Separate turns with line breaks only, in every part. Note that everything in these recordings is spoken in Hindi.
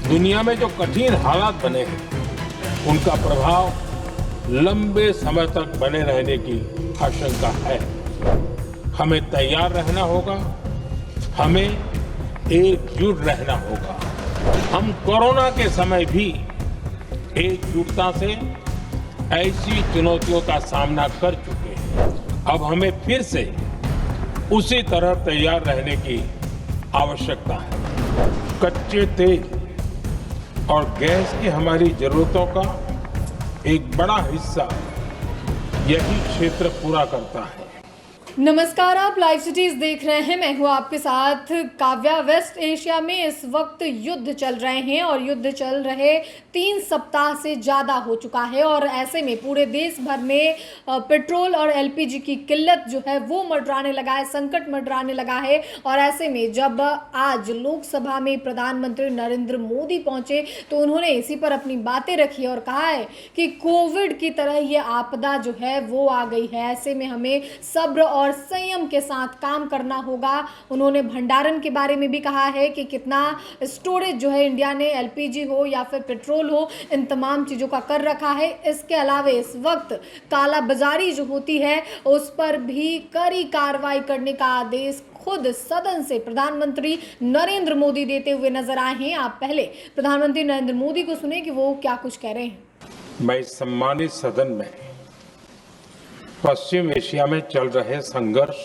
दुनिया में जो कठिन हालात बने हैं उनका प्रभाव लंबे समय तक बने रहने की आशंका है। हमें तैयार रहना होगा, हमें एकजुट रहना होगा। हम कोरोना के समय भी एकजुटता से ऐसी चुनौतियों का सामना कर चुके हैं। अब हमें फिर से उसी तरह तैयार रहने की आवश्यकता है। कच्चे तेल और गैस की हमारी जरूरतों का एक बड़ा हिस्सा यही क्षेत्र पूरा करता है।
नमस्कार, आप लाइव सिटीज देख रहे हैं। मैं हूं आपके साथ काव्या। वेस्ट एशिया में इस वक्त युद्ध चल रहे हैं और युद्ध चल रहे 3 सप्ताह से ज़्यादा हो चुका है और ऐसे में पूरे देश भर में पेट्रोल और एलपीजी की किल्लत जो है वो मंडराने लगा है, संकट मंडराने लगा है। और ऐसे में जब आज लोकसभा में प्रधानमंत्री नरेंद्र मोदी पहुंचे तो उन्होंने इसी पर अपनी बातें रखी और कहा है कि कोविड की तरह ये आपदा जो है वो आ गई है। ऐसे में हमें सब्र और संयम के साथ काम करना होगा। उन्होंने भंडारण के बारे में भी कहा है कि कितना स्टोरेज जो है इंडिया ने एलपीजी हो या फिर पेट्रोल हो, इन तमाम चीज़ों का कर रखा है। इसके अलावा इस वक्त काला बाजारी जो होती है उस पर भी कड़ी कार्रवाई करने का आदेश खुद सदन से प्रधानमंत्री नरेंद्र मोदी देते हुए नजर आए हैं। आप पहले प्रधानमंत्री नरेंद्र मोदी को सुने कि वो क्या कुछ कह रहे हैं।
मैं सम्मानित सदन में पश्चिम एशिया में चल रहे संघर्ष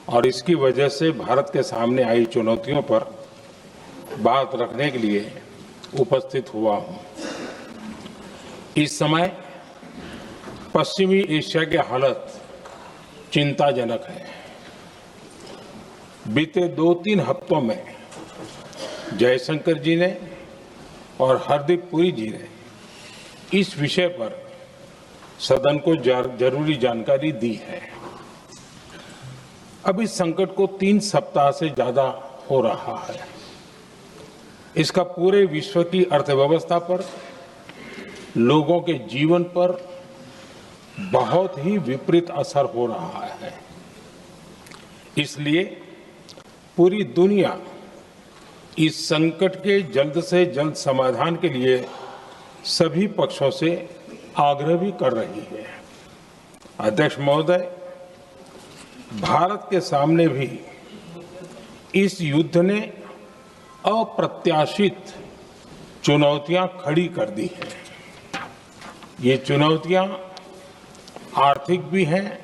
और इसकी वजह से भारत के सामने आई चुनौतियों पर बात रखने के लिए उपस्थित हुआ हूं। इस समय पश्चिमी एशिया की हालत चिंताजनक है। बीते 2-3 हफ्तों में जयशंकर जी ने और हरदीप पुरी जी ने इस विषय पर सदन को जरूरी जानकारी दी है। अब इस संकट को 3 सप्ताह से ज्यादा हो रहा है। इसका पूरे विश्व की अर्थव्यवस्था पर, लोगों के जीवन पर बहुत ही विपरीत असर हो रहा है। इसलिए पूरी दुनिया इस संकट के जल्द से जल्द समाधान के लिए सभी पक्षों से आग्रह भी कर रही है। अध्यक्ष महोदय, भारत के सामने भी इस युद्ध ने अप्रत्याशित चुनौतियां खड़ी कर दी हैं। ये चुनौतियां आर्थिक भी हैं,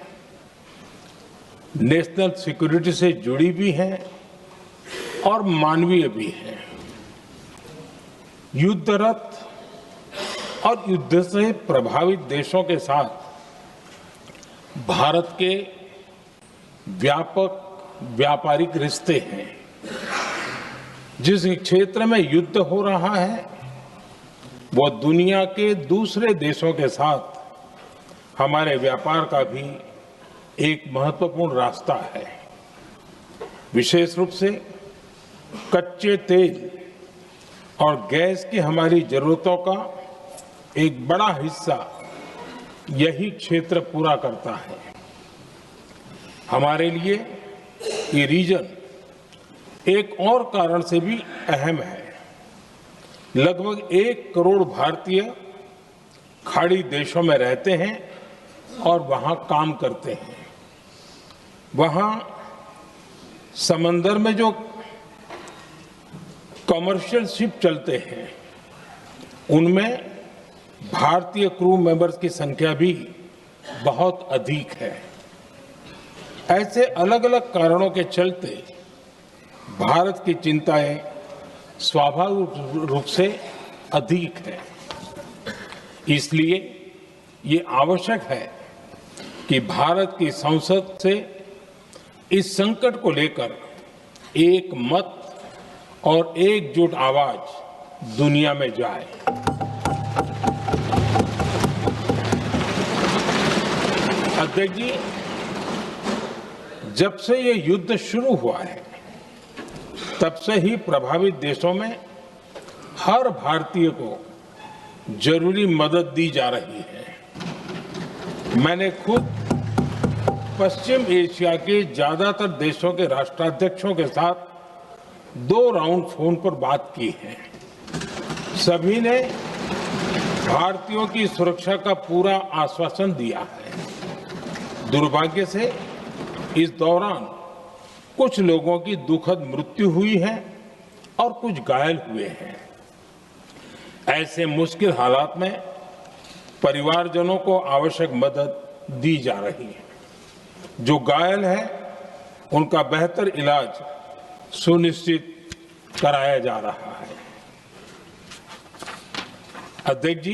नेशनल सिक्योरिटी से जुड़ी भी हैं और मानवीय भी हैं। युद्धरत और युद्ध से प्रभावित देशों के साथ भारत के व्यापक व्यापारिक रिश्ते हैं। जिस क्षेत्र में युद्ध हो रहा है वो दुनिया के दूसरे देशों के साथ हमारे व्यापार का भी एक महत्वपूर्ण रास्ता है। विशेष रूप से कच्चे तेल और गैस की हमारी जरूरतों का एक बड़ा हिस्सा यही क्षेत्र पूरा करता है। हमारे लिए ये रीजन एक और कारण से भी अहम है। लगभग 1 करोड़ भारतीय खाड़ी देशों में रहते हैं और वहां काम करते हैं। वहां समंदर में जो कमर्शियल शिप चलते हैं उनमें भारतीय क्रू मेंबर्स की संख्या भी बहुत अधिक है। ऐसे अलग अलग कारणों के चलते भारत की चिंताएं स्वाभाविक रूप से अधिक है। इसलिए ये आवश्यक है कि भारत की संसद से इस संकट को लेकर एक मत और एकजुट आवाज दुनिया में जाए। अध्यक्ष जी, जब से ये युद्ध शुरू हुआ है तब से ही प्रभावित देशों में हर भारतीय को जरूरी मदद दी जा रही है। मैंने खुद पश्चिम एशिया के ज्यादातर देशों के राष्ट्राध्यक्षों के साथ 2 राउंड फोन पर बात की है। सभी ने भारतीयों की सुरक्षा का पूरा आश्वासन दिया है। दुर्भाग्य से इस दौरान कुछ लोगों की दुखद मृत्यु हुई है और कुछ घायल हुए हैं। ऐसे मुश्किल हालात में परिवारजनों को आवश्यक मदद दी जा रही है। जो घायल है उनका बेहतर इलाज सुनिश्चित कराया जा रहा है। अध्यक्ष जी,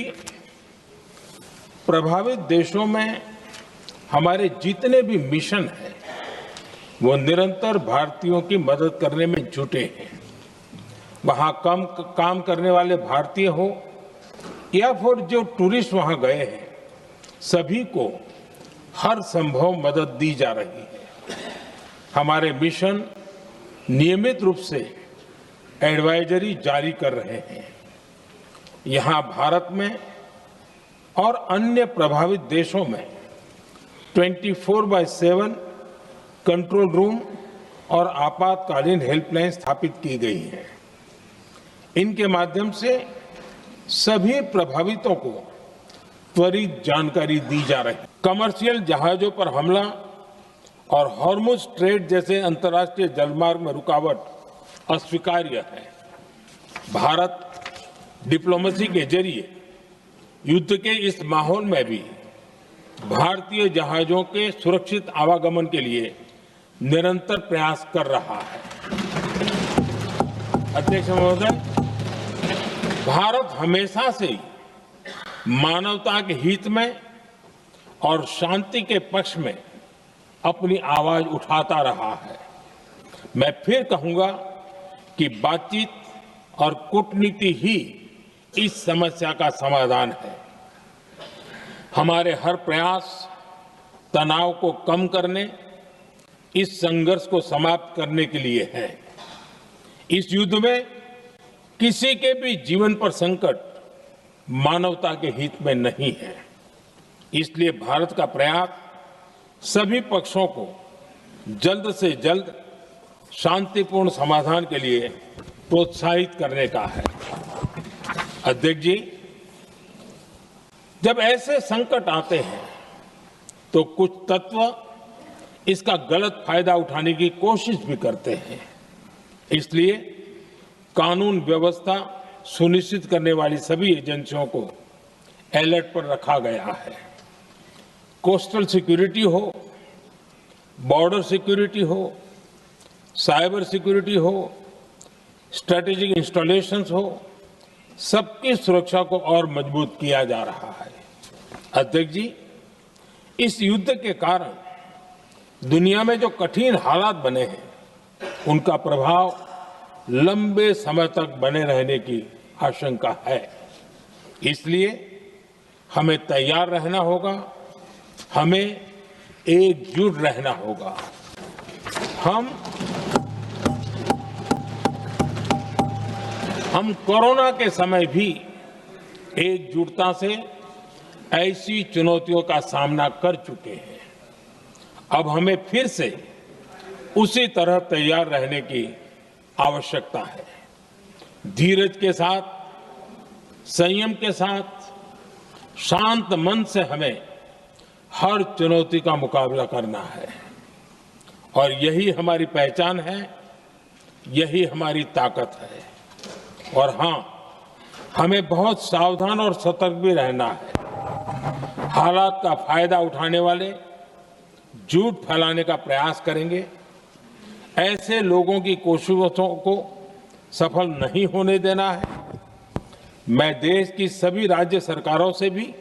प्रभावित देशों में हमारे जितने भी मिशन हैं वो निरंतर भारतीयों की मदद करने में जुटे हैं। वहां काम करने वाले भारतीय हो या फिर जो टूरिस्ट वहां गए हैं, सभी को हर संभव मदद दी जा रही है। हमारे मिशन नियमित रूप से एडवाइजरी जारी कर रहे हैं। यहां भारत में और अन्य प्रभावित देशों में 24/7 कंट्रोल रूम और आपातकालीन हेल्पलाइन स्थापित की गई है। इनके माध्यम से सभी प्रभावितों को त्वरित जानकारी दी जा रही है। कमर्शियल जहाजों पर हमला और हॉर्मुज स्ट्रेट जैसे अंतर्राष्ट्रीय जलमार्ग में रुकावट अस्वीकार्य है। भारत डिप्लोमेसी के जरिए युद्ध के इस माहौल में भी भारतीय जहाजों के सुरक्षित आवागमन के लिए निरंतर प्रयास कर रहा है। अध्यक्ष महोदय, भारत हमेशा से ही मानवता के हित में और शांति के पक्ष में अपनी आवाज उठाता रहा है। मैं फिर कहूंगा कि बातचीत और कूटनीति ही इस समस्या का समाधान है। हमारे हर प्रयास तनाव को कम करने, इस संघर्ष को समाप्त करने के लिए है। इस युद्ध में किसी के भी जीवन पर संकट मानवता के हित में नहीं है। इसलिए भारत का प्रयास सभी पक्षों को जल्द से जल्द शांतिपूर्ण समाधान के लिए प्रोत्साहित करने का है। अध्यक्ष जी, जब ऐसे संकट आते हैं तो कुछ तत्व इसका गलत फायदा उठाने की कोशिश भी करते हैं। इसलिए कानून व्यवस्था सुनिश्चित करने वाली सभी एजेंसियों को अलर्ट पर रखा गया है। कोस्टल सिक्योरिटी हो, बॉर्डर सिक्योरिटी हो, साइबर सिक्योरिटी हो, स्ट्रेटेजिक इंस्टॉलेशंस हो, सबकी सुरक्षा को और मजबूत किया जा रहा है। अध्यक्ष जी, इस युद्ध के कारण दुनिया में जो कठिन हालात बने हैं, उनका प्रभाव लंबे समय तक बने रहने की आशंका है। इसलिए हमें तैयार रहना होगा, हमें एकजुट रहना होगा। हम कोरोना के समय भी एकजुटता से ऐसी चुनौतियों का सामना कर चुके हैं। अब हमें फिर से उसी तरह तैयार रहने की आवश्यकता है। धीरज के साथ, संयम के साथ, शांत मन से हमें हर चुनौती का मुकाबला करना है और यही हमारी पहचान है, यही हमारी ताकत है। और हां, हमें बहुत सावधान और सतर्क भी रहना है। हालात का फायदा उठाने वाले झूठ फैलाने का प्रयास करेंगे। ऐसे लोगों की कोशिशों को सफल नहीं होने देना है। मैं देश की सभी राज्य सरकारों से भी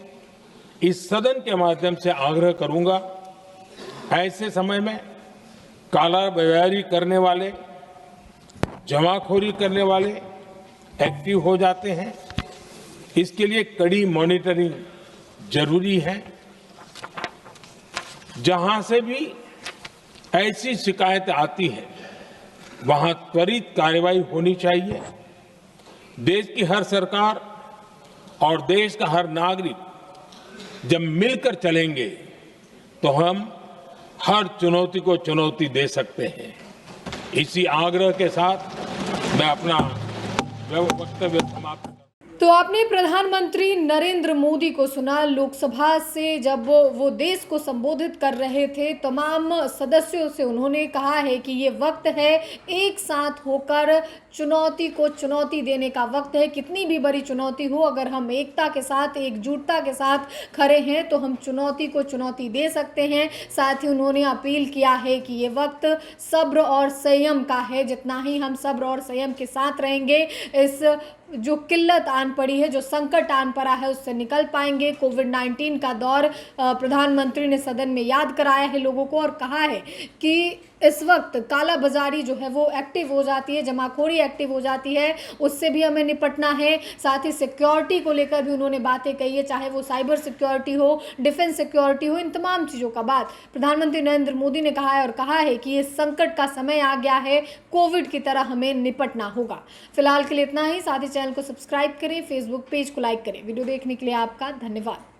इस सदन के माध्यम से आग्रह करूंगा, ऐसे समय में कालाबाजारी करने वाले, जमाखोरी करने वाले एक्टिव हो जाते हैं। इसके लिए कड़ी मॉनिटरिंग जरूरी है। जहां से भी ऐसी शिकायतें आती हैं, वहां त्वरित कार्रवाई होनी चाहिए। देश की हर सरकार और देश का हर नागरिक जब मिलकर चलेंगे तो हम हर चुनौती को चुनौती दे सकते हैं। इसी आग्रह के साथ मैं अपना वक्तव्य समाप्त करता हूं।
तो आपने प्रधानमंत्री नरेंद्र मोदी को सुना। लोकसभा से जब वो देश को संबोधित कर रहे थे, तमाम सदस्यों से उन्होंने कहा है कि ये वक्त है एक साथ होकर चुनौती को चुनौती देने का वक्त है। कितनी भी बड़ी चुनौती हो, अगर हम एकता के साथ, एकजुटता के साथ खड़े हैं तो हम चुनौती को चुनौती दे सकते हैं। साथ ही उन्होंने अपील किया है कि ये वक्त सब्र और संयम का है। जितना ही हम सब्र और संयम के साथ रहेंगे, इस जो किल्लत आन पड़ी है, जो संकट आन पड़ा है, उससे निकल पाएंगे। कोविड-19 का दौर प्रधानमंत्री ने सदन में याद कराया है लोगों को और कहा है कि इस वक्त काला बाजारी जो है वो एक्टिव हो जाती है, जमाखोरी एक्टिव हो जाती है, उससे भी हमें निपटना है। साथ ही सिक्योरिटी को लेकर भी उन्होंने बातें कही है, चाहे वो साइबर सिक्योरिटी हो, डिफेंस सिक्योरिटी हो, इन तमाम चीज़ों का बात प्रधानमंत्री नरेंद्र मोदी ने कहा है और कहा है कि ये संकट का समय आ गया है, कोविड की तरह हमें निपटना होगा। फिलहाल के लिए इतना ही। साथ ही चैनल को सब्सक्राइब करें, फेसबुक पेज को लाइक करें। वीडियो देखने के लिए आपका धन्यवाद।